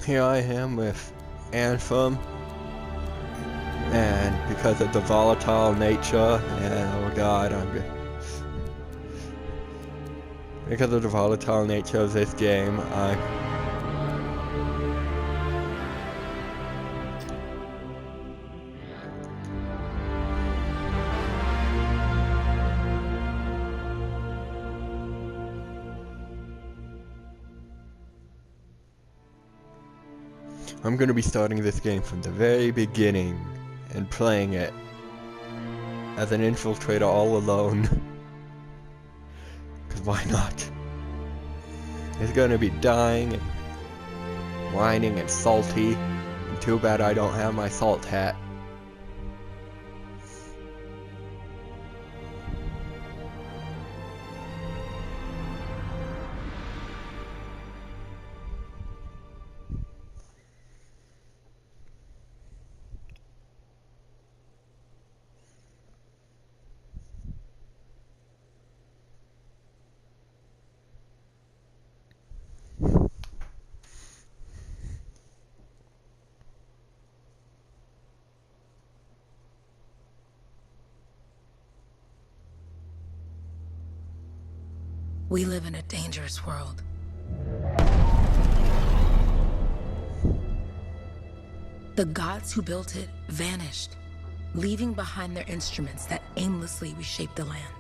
Here I am with Anthem, and because of the volatile nature, and oh god, because of the volatile nature of this game, I'm gonna be starting this game from the very beginning and playing it as an infiltrator all alone. Cause why not? It's gonna be dying and whining and salty. And too bad I don't have my salt hat. We live in a dangerous world. The gods who built it vanished, leaving behind their instruments that aimlessly reshape the land.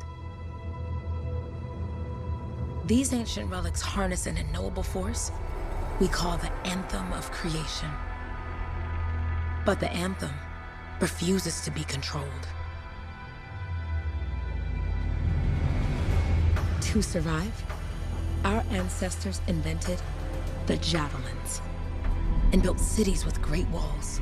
These ancient relics harness an unknowable force we call the Anthem of creation. But the Anthem refuses to be controlled. To survive, our ancestors invented the javelins and built cities with great walls.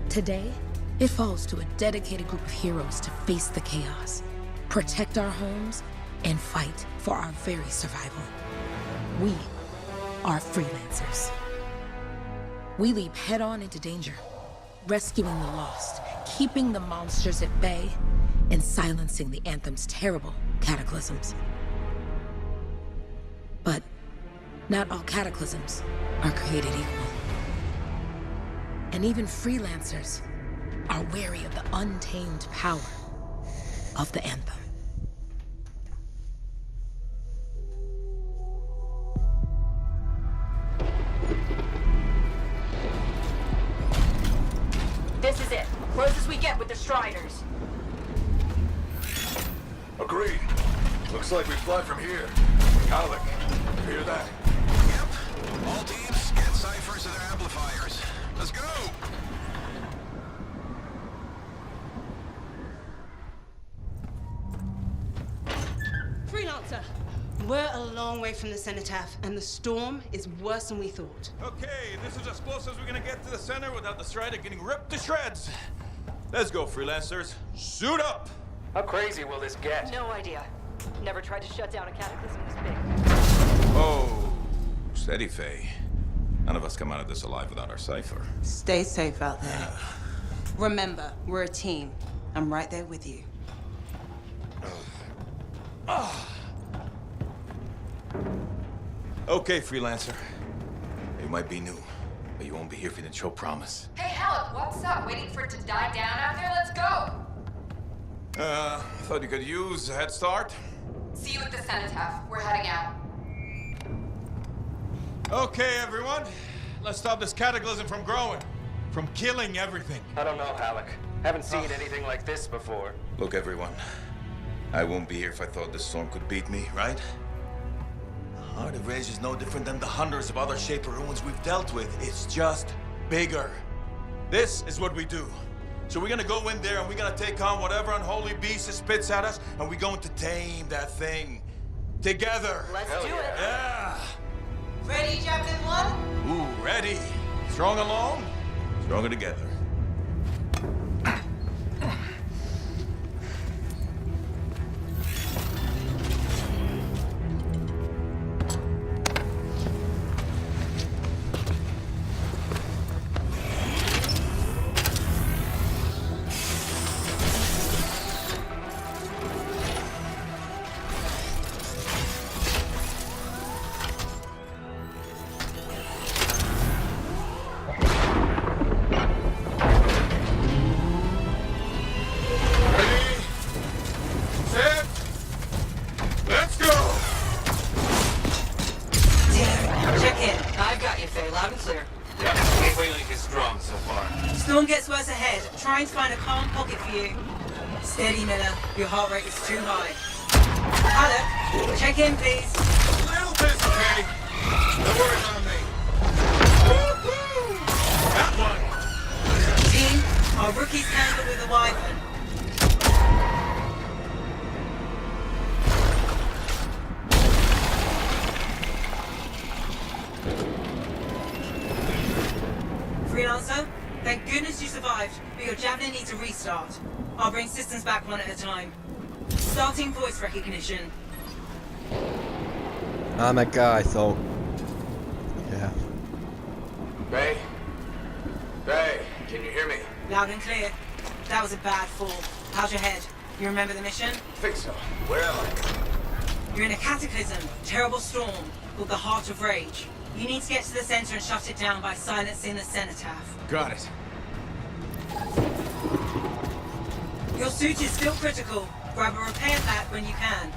Today, it falls to a dedicated group of heroes to face the chaos, protect our homes, and fight for our very survival. We are freelancers. We leap head-on into danger, rescuing the lost, keeping the monsters at bay, and silencing the Anthem's terrible cataclysms. But not all cataclysms are created equal. And even freelancers are wary of the untamed power of the Anthem. This is it. Close as we get with the Striders. Agreed. Looks like we fly from here. Alec, you hear that? Yep. All teams, get ciphers to their amplifiers. Let's go! Freelancer, we're a long way from the cenotaph, and the storm is worse than we thought. Okay, this is as close as we're gonna get to the center without the Strider getting ripped to shreds. Let's go, freelancers. Suit up! How crazy will this get? No idea. Never tried to shut down a cataclysm this big. Oh, steady, Faye. None of us come out of this alive without our cipher. Stay safe out there. Remember, we're a team. I'm right there with you. Okay, freelancer. You might be new, but you won't be here for the show promise. Hey, Alec, what's up? Waiting for it to die down out there? Let's go! Thought you could use a head start. See you at the cenotaph. We're heading out. Okay, everyone. Let's stop this cataclysm from growing. From killing everything. I don't know, Alec. Haven't seen anything like this before. Look, everyone. I won't be here if I thought this storm could beat me, right? Heart of Rage is no different than the hundreds of other Shaper ruins we've dealt with. It's just bigger. This is what we do. So we're gonna go in there and we're gonna take on whatever unholy beast it spits at us, and we're going to tame that thing. Together. Let's do it. Yeah. Ready, Javelin 1? Ooh, ready. Strong alone, stronger together. strong so far. Storm gets worse ahead. Trying to find a calm pocket for you. Steady, Miller. Your heart rate is too high. Alec, check in, please. A little bit, okay? The word's on me. Woo-hoo! That one. Team, our rookies handled with a wyvern. Freelancer, thank goodness you survived, but your javelin needs a restart. I'll bring systems back one at a time. Starting voice recognition. I'm a guy, so yeah. Bay? Bay, can you hear me? Loud and clear. That was a bad fall. How's your head? You remember the mission? Think so. Where am I? You're in a cataclysm, terrible storm, called the Heart of Rage. You need to get to the center and shut it down by silencing the cenotaph. Got it. Your suit is still critical. Grab a repair pack when you can.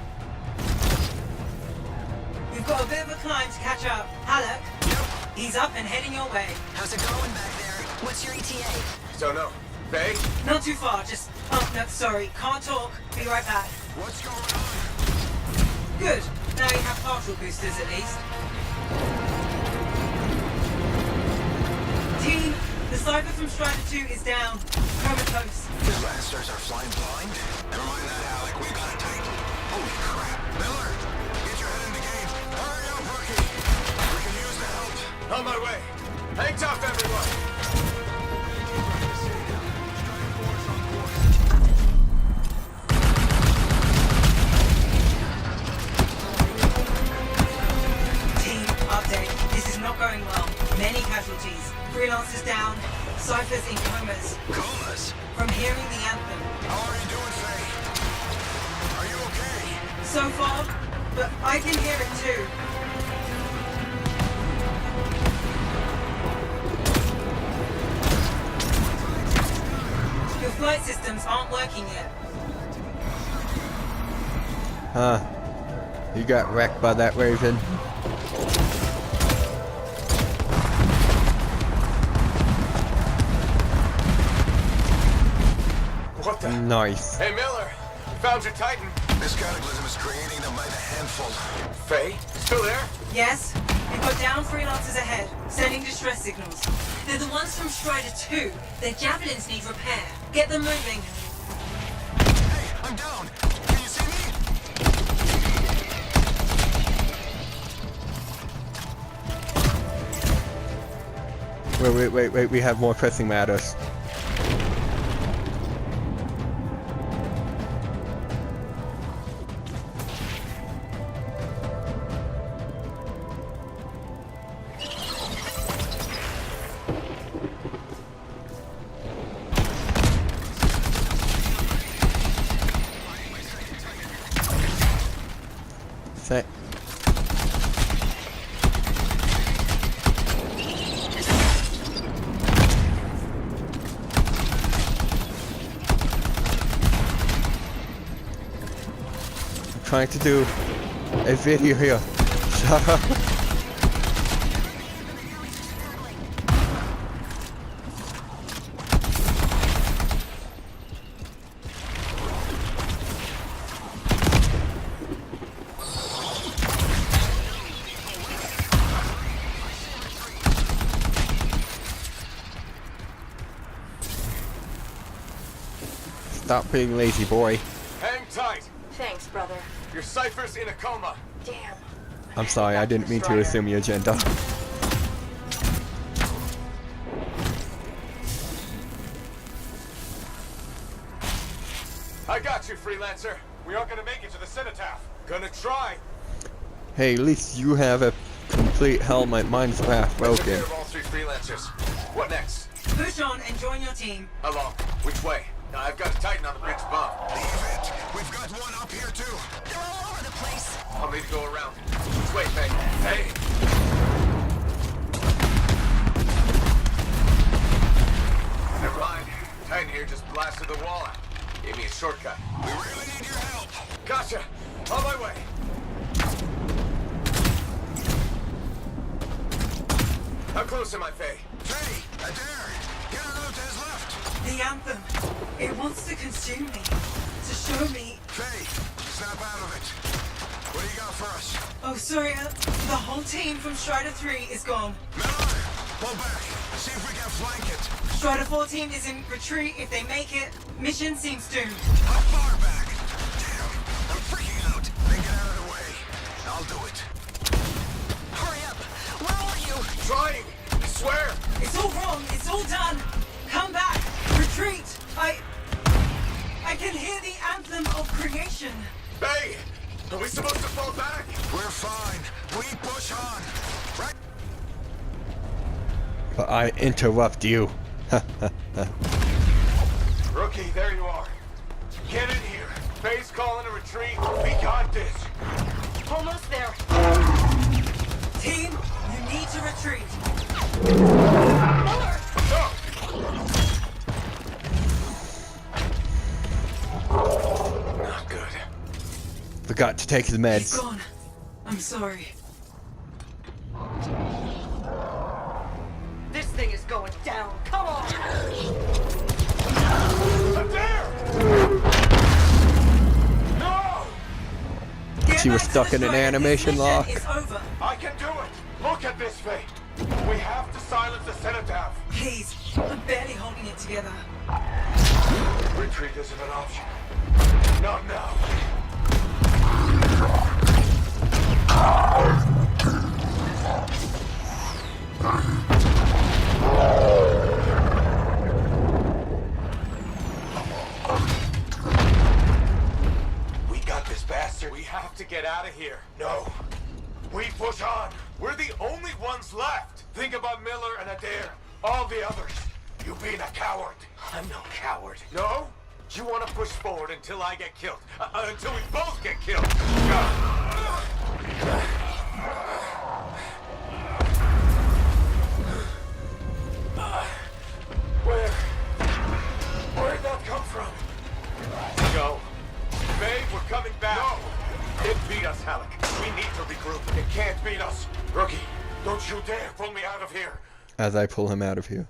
You've got a bit of a climb to catch up. Halleck? Yep. He's up and heading your way. How's it going back there? What's your ETA? Don't know. Bay? Not too far, just... Oh, no, sorry. Can't talk. Be right back. What's going on? Good. Now you have partial boosters at least. Team, the Cypher from Strider 2 is down. Comatose. The Lancers are flying blind? Never mind that, Alec. We got it tight. Holy crap. Miller, get your head in the game. Hurry up, rookie. We can use the help. On my way. Hang tough, everyone. Team, update. This is not going well. Many casualties. Freelancers down. Cypher's in comas. Comas? From hearing the anthem. How are you doing, Faye? Are you okay? So far, but I can hear it too. Your flight systems aren't working yet. Huh. You got wrecked by that Raven. What the? Nice. Hey, Miller. Found your Titan. This cataclysm is creating them by the handful. Faye? Still there? Yes? We've got down freelancers ahead, sending distress signals. They're the ones from Strider 2. Their javelins need repair. Get them moving. Hey, I'm down. Can you see me? Wait, we have more pressing matters. Say. Trying to do a video here. Shut up. Stop being lazy, boy. Hang tight. Thanks, brother. Your Cypher's in a coma. Damn. I'm sorry, I didn't mean to assume your gender. I got you, Freelancer. We aren't gonna make it to the cenotaph. Gonna try. Hey, at least you have a complete helmet. Mine's half Took broken. care of all three Freelancers. What next? Push on and join your team. Along. Which way? I've got a Titan on the bridge above. Leave it. We've got one up here, too. They're all over the place. I'll need to go around. Which way, Faye? Hey! Never mind. Titan here just blasted the wall out. Gave me a shortcut. We really need your help. Gotcha! On my way! How close am I, Faye? Faye, Adair, The Anthem. It wants to consume me. To show me. Faye, snap out of it. What do you got for us? Oh, sorry. The whole team from Strider 3 is gone. Miller, pull back. See if we can flank it. Strider 14 is in retreat. If they make it, mission seems doomed. How far back? Damn, I'm freaking out. Then get out of the way. I'll do it. Hurry up! Where are you? Trying! I swear! It's all wrong. It's all done. Come back. Retreat. I can hear the anthem of creation. Hey! Are we supposed to fall back? We're fine. We push on. Right? But I interrupt you. Rookie, there you are. Get in here. Faye's calling a retreat. We got this. Almost there. Team, you need to retreat. Miller! No! Not good. Forgot to take his He's meds. gone. I'm sorry. This thing is going down. Come on! There! No! Get She was back to stuck the in an Strider. animation This lock. mission is over. I can do it! Look at this, Faye! We have to silence the cenotaph! Please, I'm barely holding it together. Retreat isn't an option. Not now. We got this, bastard. We have to get out of here. No. We push on. We're the only ones left. Think about Miller and Adair. All the others. You being a coward. I'm no coward. No? You want to push forward until I get killed. Until we both get killed. Where'd that come from? Go. Faye, we're coming back. No! It beat us, Halleck. We need to regroup. It can't beat us. Rookie, don't you dare pull me out of here. As I pull him out of here.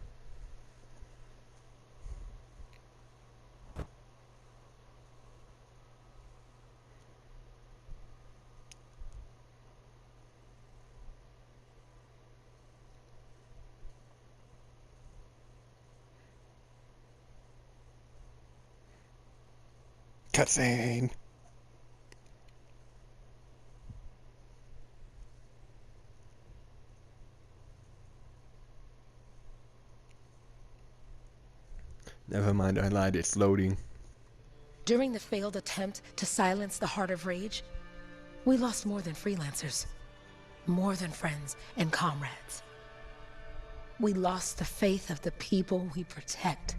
Cutscene. Never mind, I lied, it's loading. During the failed attempt to silence the Heart of Rage, we lost more than freelancers, more than friends and comrades. We lost the faith of the people we protect.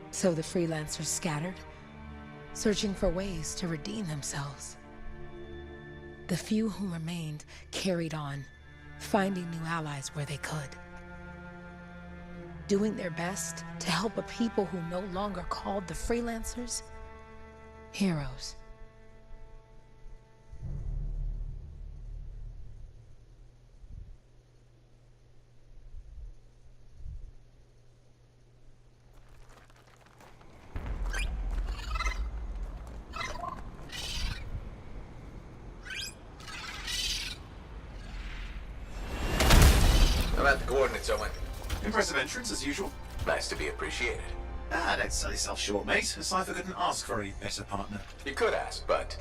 So the freelancers scattered, searching for ways to redeem themselves. The few who remained carried on, finding new allies where they could. Doing their best to help a people who no longer called the freelancers heroes. I'm at the coordinates, Owen. Impressive entrance, as usual. Nice to be appreciated. Don't sell yourself short, mate. A cipher couldn't ask for a better partner. You could ask, but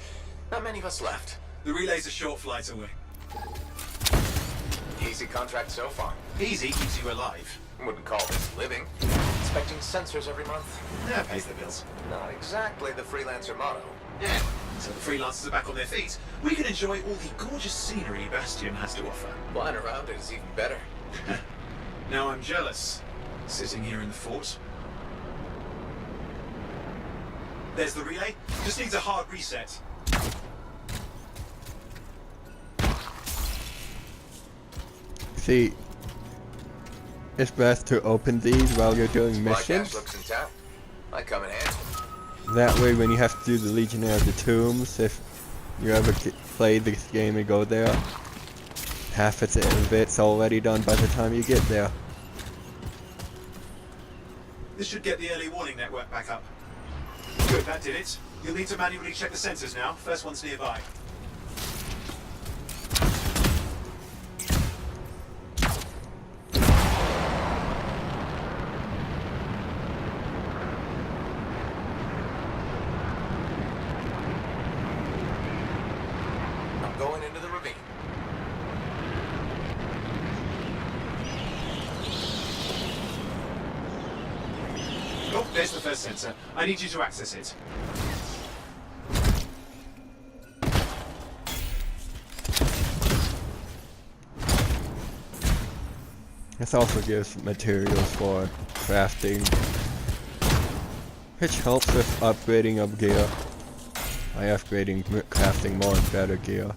not many of us left. The relay's a short flight away. Easy contract so far. Easy keeps you alive. Wouldn't call this living. Inspecting sensors every month. Yeah, pays the bills. Not exactly the freelancer motto. Yeah. So the freelancers are back on their feet. We can enjoy all the gorgeous scenery Bastion has to offer. Flying around it is even better. Now I'm jealous, sitting here in the fort. There's the relay. Just needs a hard reset. See, it's best to open these while you're doing My cash missions. looks in town. Might come in handy. That way, when you have to do the Legionnaire of the Tombs, if you ever play this game and go there, half of it's already done by the time you get there. This should get the early warning network back up. Good, that did it. You'll need to manually check the sensors now. First one's nearby. I'm going into the ravine. Oh, there's the first sensor. I need you to access it. This also gives materials for crafting, which helps with upgrading of gear. By upgrading, crafting more and better gear.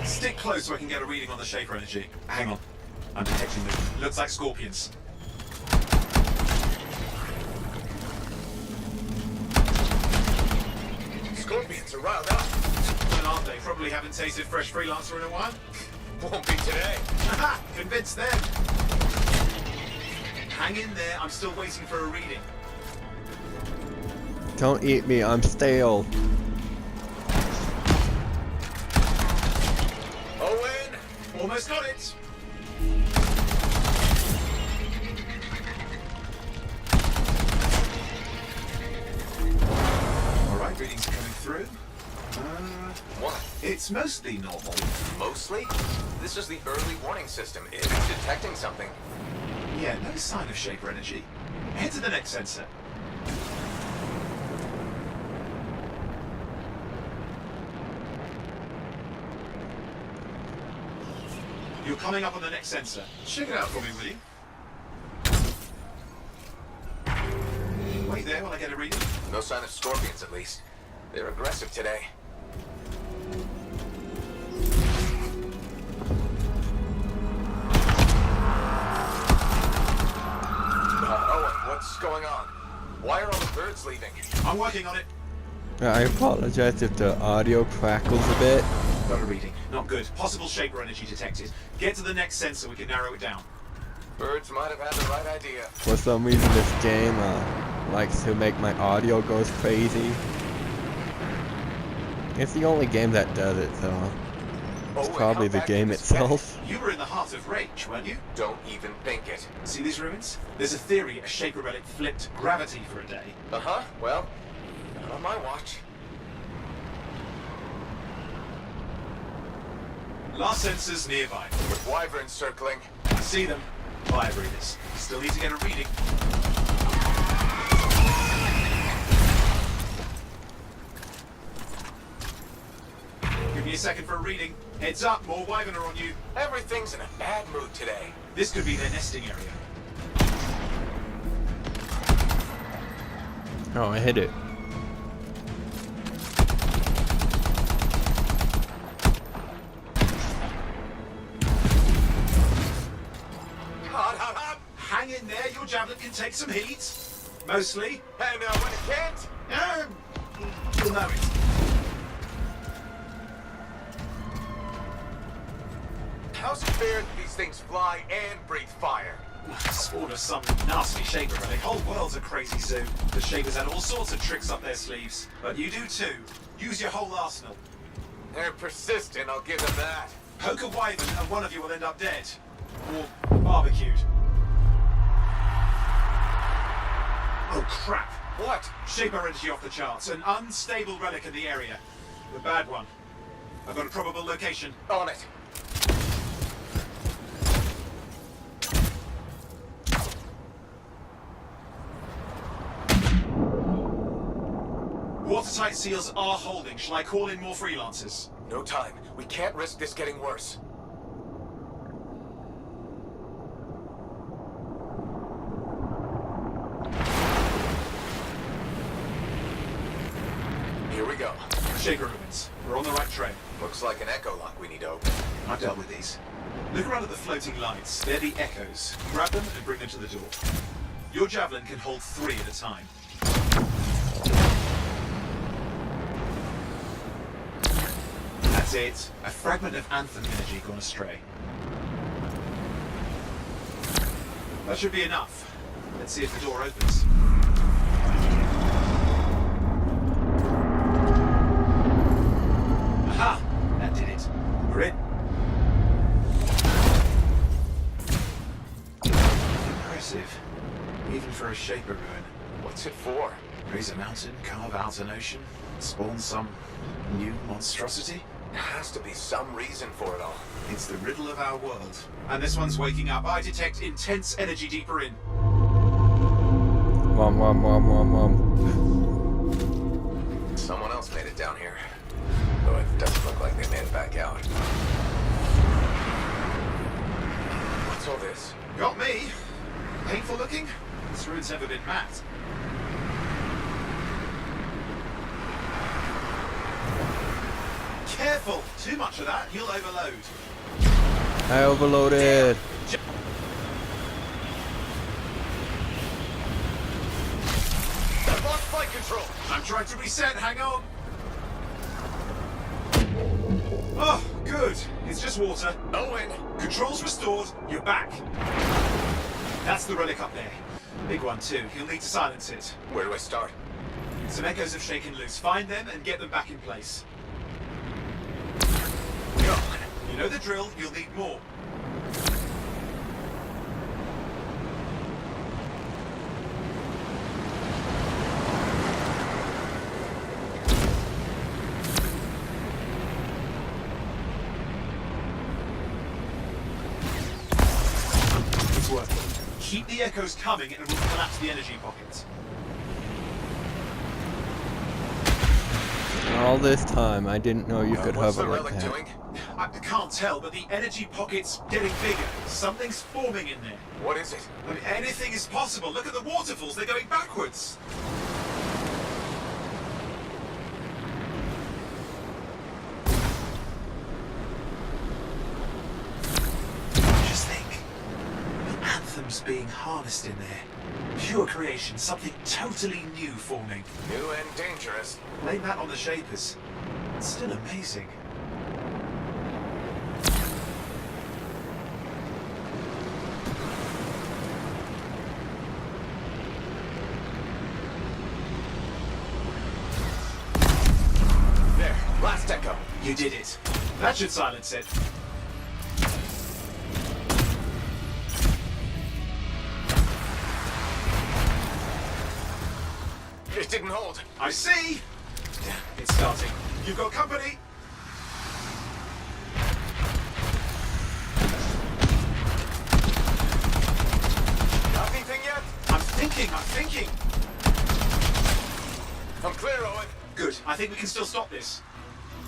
Stick close so I can get a reading on the Shaper energy. Hang on. I'm detecting them. Looks like scorpions. Scorpions are riled up. Well, aren't they? Probably haven't tasted fresh freelancer in a while. Won't be today. Haha! Convinced them. Hang in there. I'm still waiting for a reading. Don't eat me, I'm stale. Owen! Almost got it! Alright, readings are coming through. What? It's mostly normal. Mostly? This is the early warning system. It's detecting something. Yeah, no sign of Shaper energy. Head to the next sensor. You're coming up on the next sensor. Check it out for me, will you? Wait there while I get a reading. No sign of scorpions, at least. They're aggressive today. Owen, what's going on? Why are all the birds leaving? I'm working on it. I apologize if the audio crackles a bit. Got a reading. Not good. Possible Shaper energy detected. Get to the next sensor, we can narrow it down. Birds might have had the right idea. For some reason this game likes to make my audio goes crazy. It's the only game that does it, so it's probably the game itself. You were in the heart of Rage, weren't you? Don't even think it. See these ruins? There's a theory a Shaper relic flipped gravity for a day. Uh-huh. Well, not on my watch. Last sensors nearby. With wyverns circling. I see them. Fire breathers. Still need to get a reading. Give me a second for a reading. Heads up, more wyvern are on you. Everything's in a bad mood today. This could be their nesting area. Oh, I hit it. Hang in there, your javelin can take some heat. Mostly. And when it can't? You'll know it. How's it fair that these things fly and breathe fire? Spawn of some nasty Shaper relic. Whole world's a crazy zoo. The Shapers had all sorts of tricks up their sleeves. But you do too. Use your whole arsenal. They're persistent, I'll give them that. Poke a wyvern and one of you will end up dead. Or barbecued. Oh crap! What? Shaper energy off the charts. An unstable relic in the area. The bad one. I've got a probable location. On it. Watertight seals are holding. Shall I call in more freelancers? No time. We can't risk this getting worse. Here we go. Shaper ruins. We're on the right trail. Looks like an echo lock we need to open. I've dealt with these. Look around at the floating lights. They're the echoes. Grab them and bring them to the door. Your javelin can hold 3 at a time. That's it. A fragment of Anthem energy gone astray. That should be enough. Let's see if the door opens. Aha! That did it. We're in. Impressive. Even for a Shaper ruin. What's it for? Raise a mountain, carve out an ocean, spawn some new monstrosity? There has to be some reason for it all. It's the riddle of our world. And this one's waking up. I detect intense energy deeper in. Mom, mom, mom, mom, mom. Someone else made it down here. Though it doesn't look like they made it back out. What's all this? Got me. Painful looking? This ruin's never been mapped. Careful! Too much of that, you'll overload. I overloaded. I've lost flight control! I'm trying to reset, hang on! Oh, good. It's just water. Owen! Controls restored, you're back. That's the relic up there. Big one too, you'll need to silence it. Where do I start? Some echoes have shaken loose. Find them and get them back in place. God. You know the drill, you'll need more. It's working. Keep the echoes coming and we'll collapse the energy pockets. All this time, I didn't know you could What's hover the like relic that. doing? I can't tell, but the energy pocket's getting bigger. Something's forming in there. What is it? I mean, anything is possible. Look at the waterfalls, they're going backwards. Just think. The Anthem's being harnessed in there. Pure creation, something totally new forming. New and dangerous. Blame that on the Shapers. It's still amazing. There, last echo. You did it. That should silence it. It didn't hold. I see! It's starting. You've got company! Nothing yet? I'm thinking! I'm clear, Owen. Good, I think we can still stop this.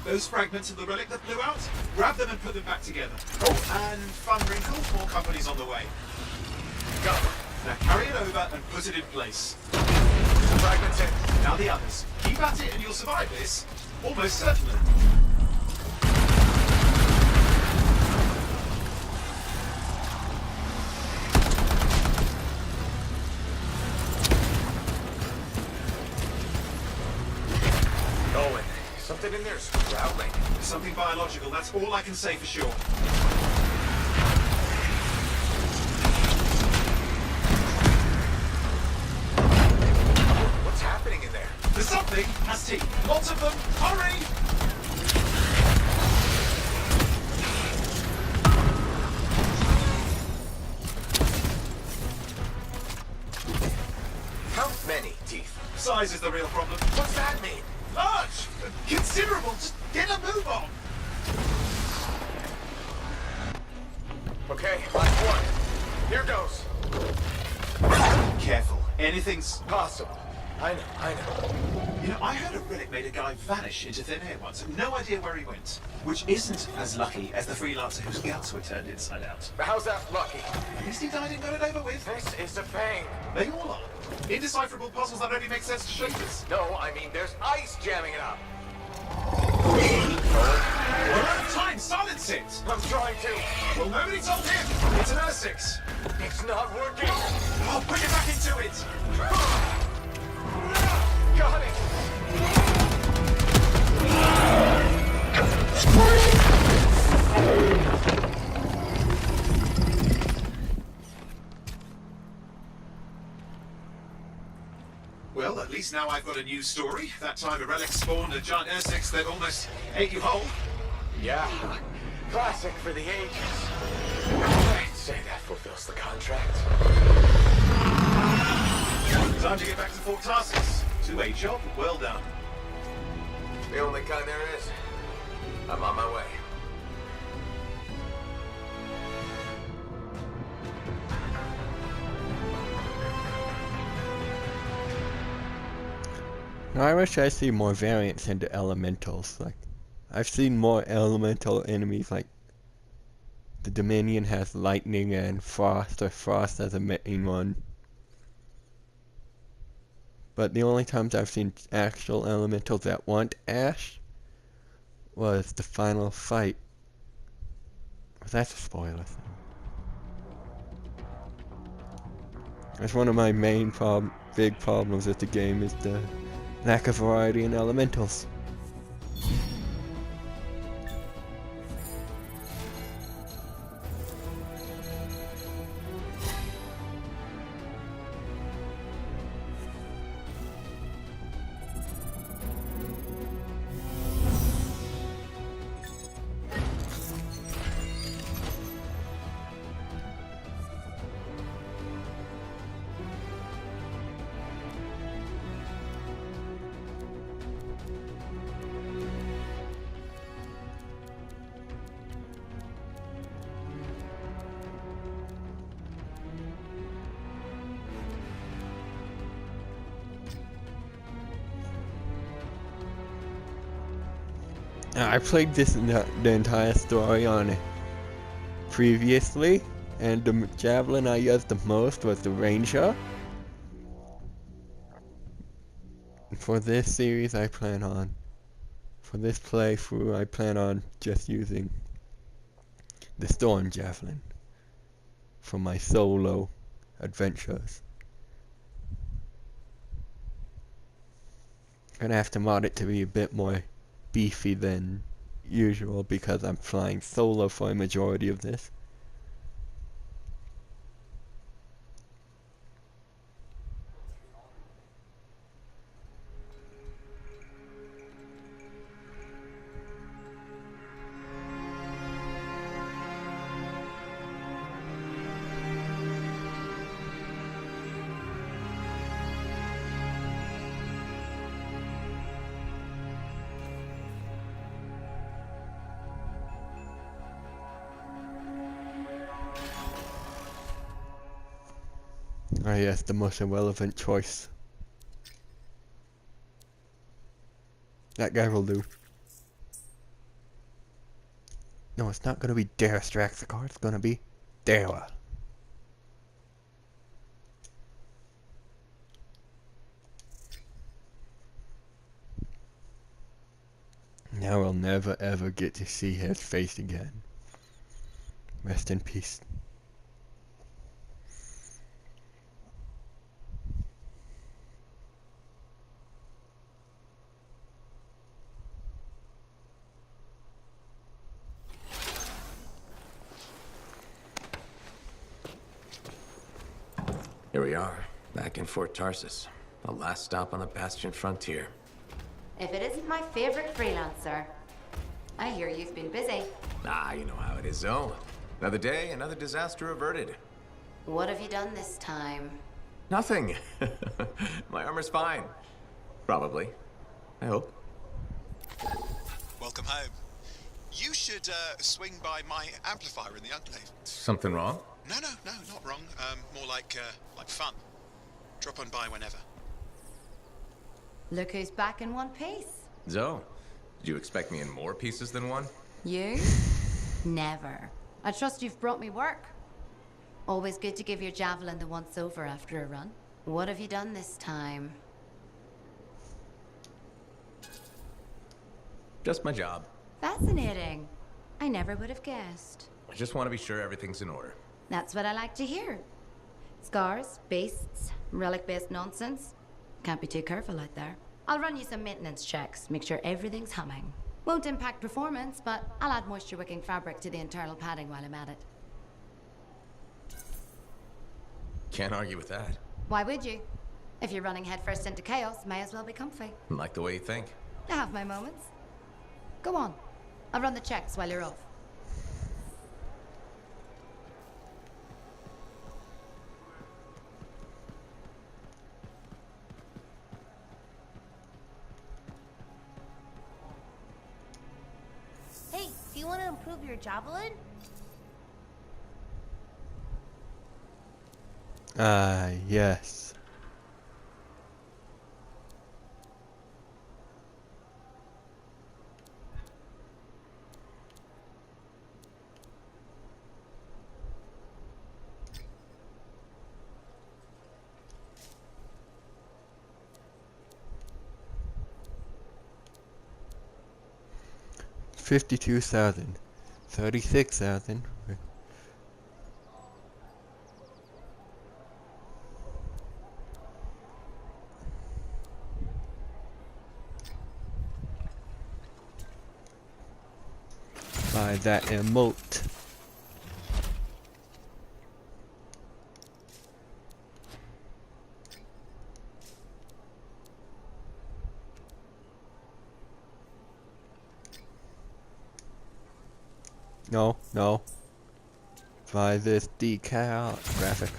Those fragments of the relic that blew out, grab them and put them back together. Oh, and fun wrinkle, more company's on the way. Go. Now carry it over and put it in place. Fragments in. Now the others. Keep at it and you'll survive this. Almost certainly. Owen, something in there's growling. Something biological, that's all I can say for sure. What's happening in there? There's something has teeth. Lots of them. Hurry! How many teeth? Size is the real problem. What's that mean? Large! Considerable! Just get a move on! Okay, last one. Here goes. Careful. Anything's... Possible. I know. You know, I heard a relic made a guy vanish into thin air once. No idea where he went. Which isn't as lucky as the freelancer whose guts were turned inside out. How's that lucky? At least he died and got it over with. This is a pain. They all are. Indecipherable puzzles that only make sense to Shapers. No, I mean there's ice jamming it up. We're out of time! Silence it! I'm trying to. Well, nobody told him! It's an Ursix! It's not working. Oh, put it back into it! Got it. least now I've got a new story. That time a relic spawned a giant Ursix that almost ate you whole. Yeah, classic for the ages. I'd say that fulfills the contract. Time to get back to Fort Tarsus. 2A job, well done. The only kind there is. I'm on my way. I wish I see more variants into elementals. Like, I've seen more elemental enemies. Like, the Dominion has lightning and frost, or frost as a main one. But the only times I've seen actual elementals that want ash was the final fight. That's a spoiler thing. That's one of my main big problems with the game, is the lack of variety in elementals. I played this the entire story on it previously, and the javelin I used the most was the Ranger. For this series for this playthrough, I plan on just using the Storm Javelin for my solo adventures. Gonna have to mod it to be a bit more beefy than usual because I'm flying solo for a majority of this. Oh yes, the most irrelevant choice. That guy will do. No, it's not gonna be Dara Straxicor, it's gonna be Dara. Now we'll never ever get to see his face again. Rest in peace. Here we are, back in Fort Tarsus. The last stop on the Bastion frontier. If it isn't my favorite freelancer. I hear you've been busy. Ah, you know how it is, Zoe. Another day, another disaster averted. What have you done this time? Nothing. My armor's fine. Probably. I hope. Welcome home. You should swing by my amplifier in the Enclave. Something wrong? No, not wrong. More like fun. Drop on by whenever. Look who's back in one piece. Zoe, did you expect me in more pieces than one? You? Never. I trust you've brought me work. Always good to give your javelin the once over after a run. What have you done this time? Just my job. Fascinating. I never would have guessed. I just want to be sure everything's in order. That's what I like to hear. Scars, beasts, relic-based nonsense. Can't be too careful out there. I'll run you some maintenance checks, make sure everything's humming. Won't impact performance, but I'll add moisture-wicking fabric to the internal padding while I'm at it. Can't argue with that. Why would you? If you're running headfirst into chaos, may as well be comfy. Like the way you think. I have my moments. Go on. I'll run the checks while you're off. Hey, do you want to improve your javelin? Yes. $52,000, $36,000. Buy that emote. No, no. Buy this decal graphic.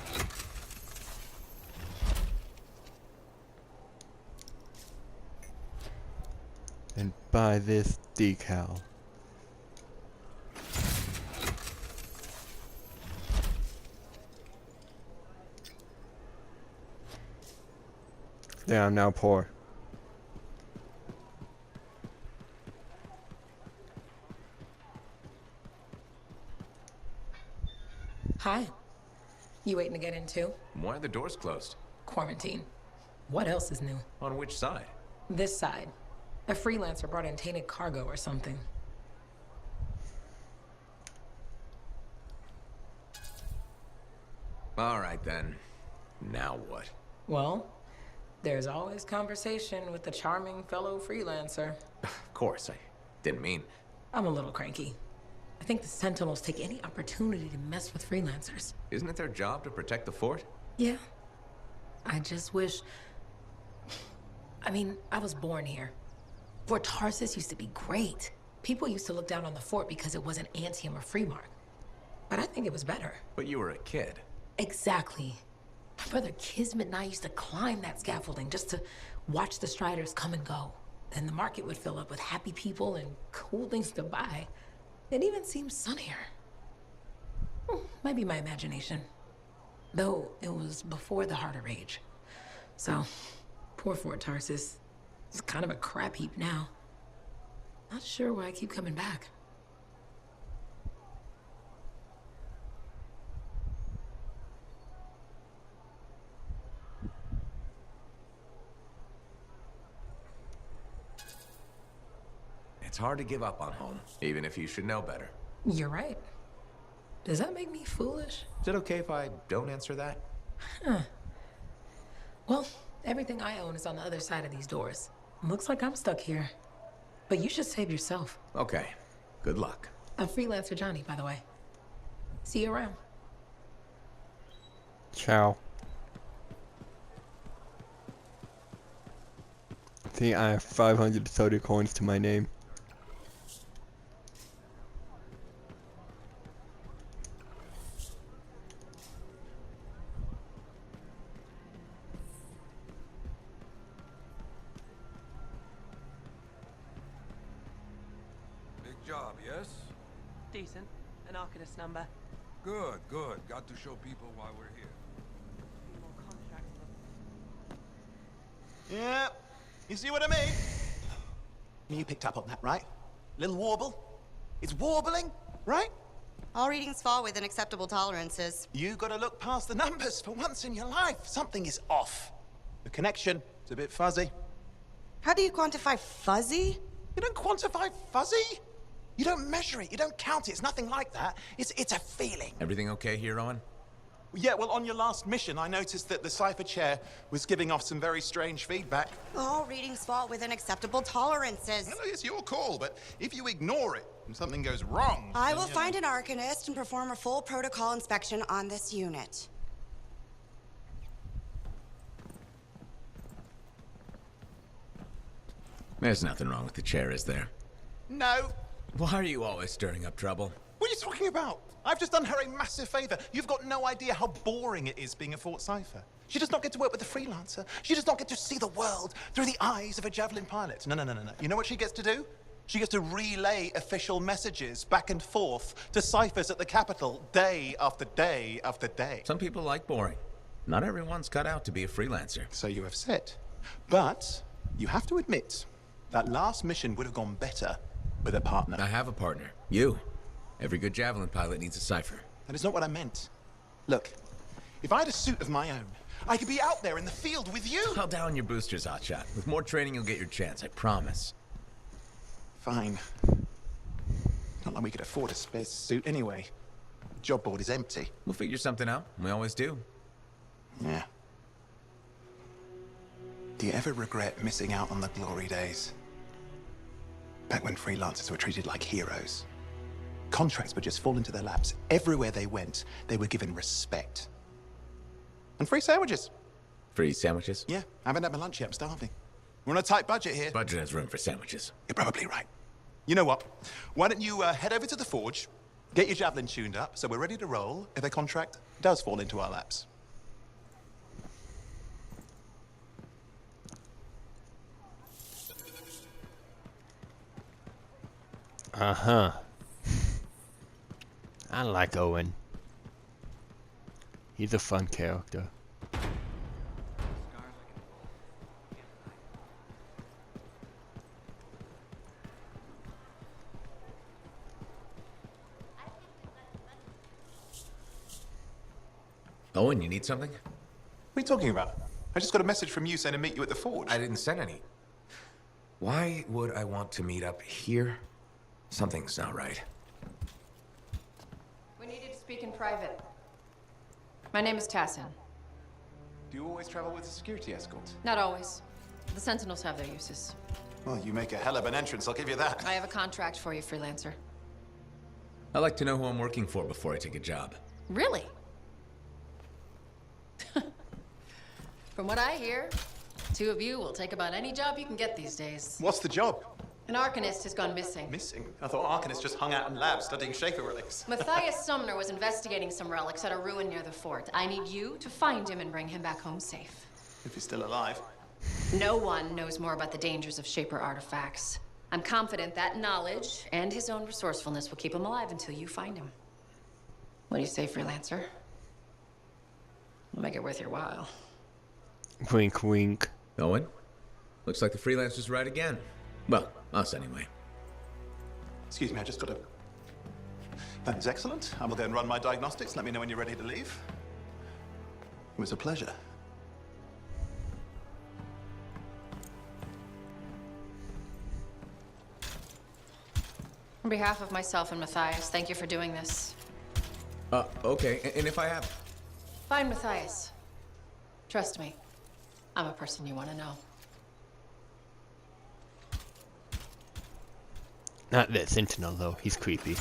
And buy this decal. Yeah, I'm now poor. Hi. You waiting to get in too? Why are the doors closed? Quarantine. What else is new? On which side? This side. A freelancer brought in tainted cargo or something. All right then. Now what? Well, there's always conversation with the charming fellow freelancer. Of course, I didn't mean... I'm a little cranky. I think the Sentinels take any opportunity to mess with freelancers. Isn't it their job to protect the fort? Yeah. I just wish... I mean, I was born here. Fort Tarsus used to be great. People used to look down on the fort because it wasn't Anthem or Freemark. But I think it was better. But you were a kid. Exactly. My brother Kismet and I used to climb that scaffolding just to watch the Striders come and go. Then the market would fill up with happy people and cool things to buy. It even seemed sunnier. Might be my imagination. Though it was before the Heart of Rage. So, poor Fort Tarsus. It's kind of a crap heap now. Not sure why I keep coming back. It's hard to give up on home, even if you should know better. You're right. Does that make me foolish? Is it okay if I don't answer that? Huh. Well, everything I own is on the other side of these doors. Looks like I'm stuck here. But you should save yourself. Okay. Good luck. I'm Freelancer Johnny, by the way. See you around. Ciao. See, I have 500 soda coins to my name. Job, yes? Decent. An Arcanist number. Good, good. Got to show people why we're here. Yeah, you see what I mean? You picked up on that, right? Little warble? It's warbling, right? All readings fall within acceptable tolerances. You gotta look past the numbers for once in your life. Something is off. The connection is a bit fuzzy. How do you quantify fuzzy? You don't quantify fuzzy? You don't measure it, you don't count it, it's nothing like that. It's a feeling. Everything okay here, Owen? Yeah, well, on your last mission, I noticed that the Cypher Chair was giving off some very strange feedback. All readings fall within acceptable tolerances. Well, it's your call, but if you ignore it and something goes wrong... I will find an Arcanist and perform a full protocol inspection on this unit. There's nothing wrong with the chair, is there? No. Why are you always stirring up trouble? What are you talking about? I've just done her a massive favor. You've got no idea how boring it is being a Fort Cypher. She does not get to work with a freelancer. She does not get to see the world through the eyes of a Javelin pilot. No. You know what she gets to do? She gets to relay official messages back and forth to ciphers at the Capitol day after day after day. Some people like boring. Not everyone's cut out to be a freelancer. So you have said. But you have to admit, that last mission would have gone better with a partner. I have a partner. You. Every good Javelin pilot needs a cipher. That is not what I meant. Look, if I had a suit of my own, I could be out there in the field with you. I'll down your boosters, Hotshot. With more training, you'll get your chance, I promise. Fine. Not like we could afford a spare suit anyway. The job board is empty. We'll figure something out. We always do. Yeah. Do you ever regret missing out on the glory days? Back when freelancers were treated like heroes. Contracts would just fall into their laps. Everywhere they went, they were given respect. And free sandwiches. Free sandwiches? Yeah, I haven't had my lunch yet. I'm starving. We're on a tight budget here. Budget has room for sandwiches. You're probably right. You know what? Why don't you head over to the forge, get your Javelin tuned up, so we're ready to roll if a contract does fall into our laps. Uh-huh. I like Owen. He's a fun character. Owen, you need something? What are you talking about? I just got a message from you saying to meet you at the forge. I didn't send any. Why would I want to meet up here? Something's not right. We needed to speak in private. My name is Tassin. Do you always travel with a security escort? Not always. The Sentinels have their uses. Well, you make a hell of an entrance, I'll give you that. I have a contract for you, freelancer. I like to know who I'm working for before I take a job. Really? From what I hear, two of you will take about any job you can get these days. What's the job? An Arcanist has gone missing. Missing? I thought Arcanists just hung out in labs studying Shaper relics. Matthias Sumner was investigating some relics at a ruin near the fort. I need you to find him and bring him back home safe. If he's still alive. No one knows more about the dangers of Shaper artifacts. I'm confident that knowledge and his own resourcefulness will keep him alive until you find him. What do you say, freelancer? We'll make it worth your while. Wink, wink. Owen? Looks like the freelancer's right again. Well, us anyway. Excuse me, I just got to... That is excellent. I will go and run my diagnostics. Let me know when you're ready to leave. It was a pleasure. On behalf of myself and Matthias, thank you for doing this. Okay. And if I have... Find Matthias. Trust me, I'm a person you want to know. Not that Sentinel, though. He's creepy.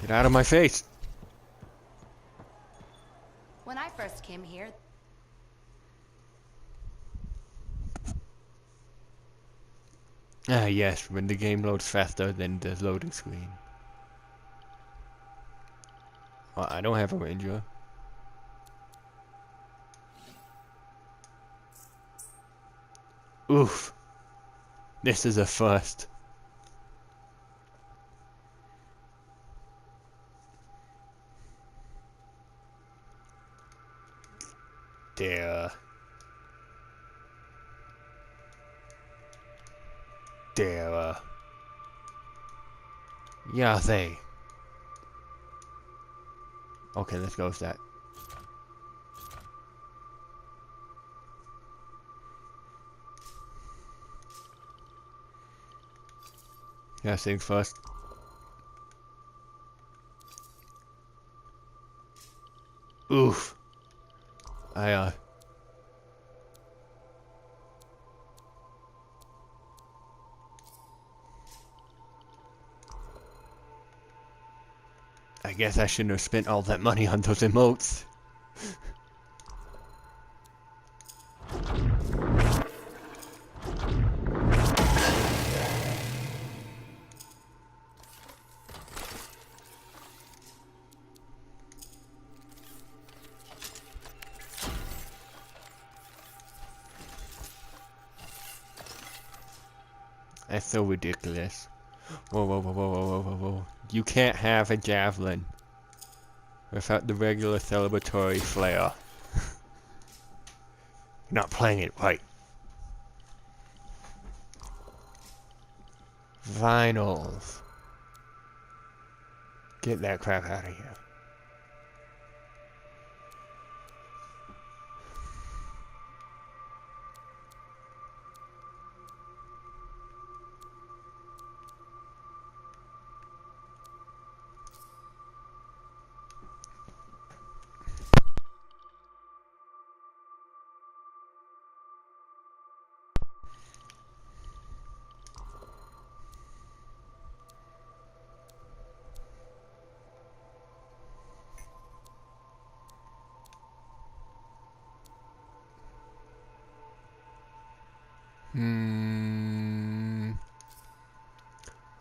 Get out of my face! When I first came here, Ah, yes, when the game loads faster than the loading screen. Well, I don't have a ranger. Oof. This is a first. There. Yeah, they. Okay, let's go with that. Yeah, things first. Oof. I guess I shouldn't have spent all that money on those emotes. That's so ridiculous. Whoa, whoa, whoa, whoa, whoa, whoa, whoa. You can't have a javelin without the regular celebratory flare. You're not playing it right. Vinyls. Get that crap out of here.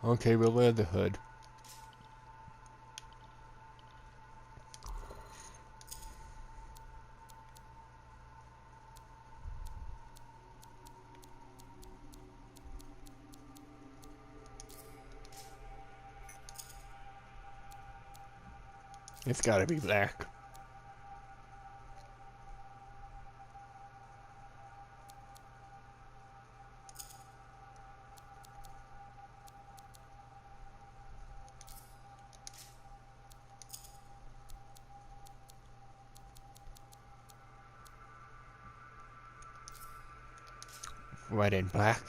Okay, we'll wear the hood. It's gotta be black. Red and black.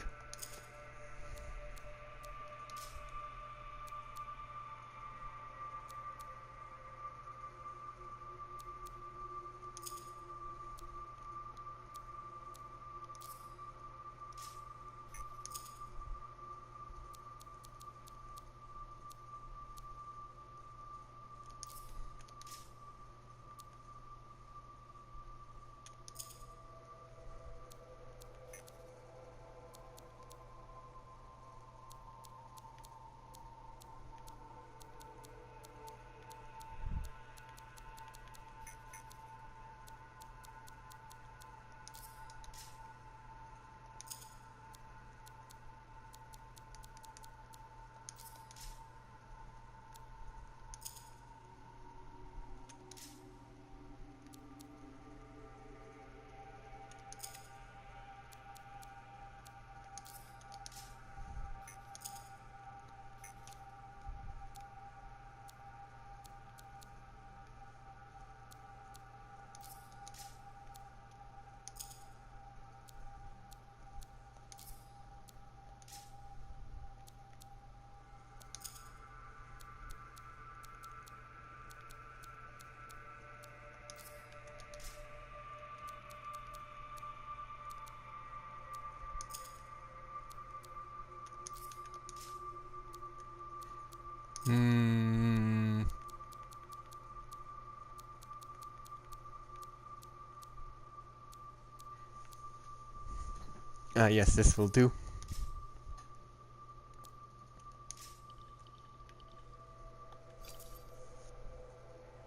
Yes, this will do.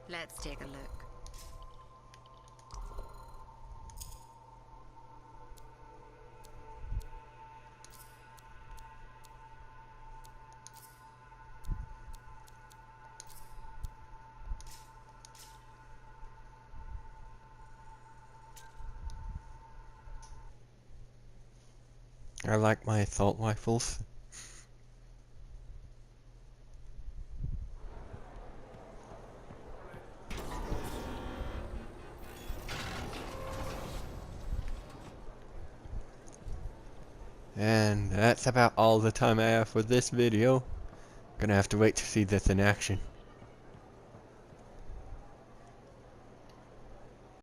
Let's take a look. I like my assault rifles. And that's about all the time I have for this video. Gonna have to wait to see this in action.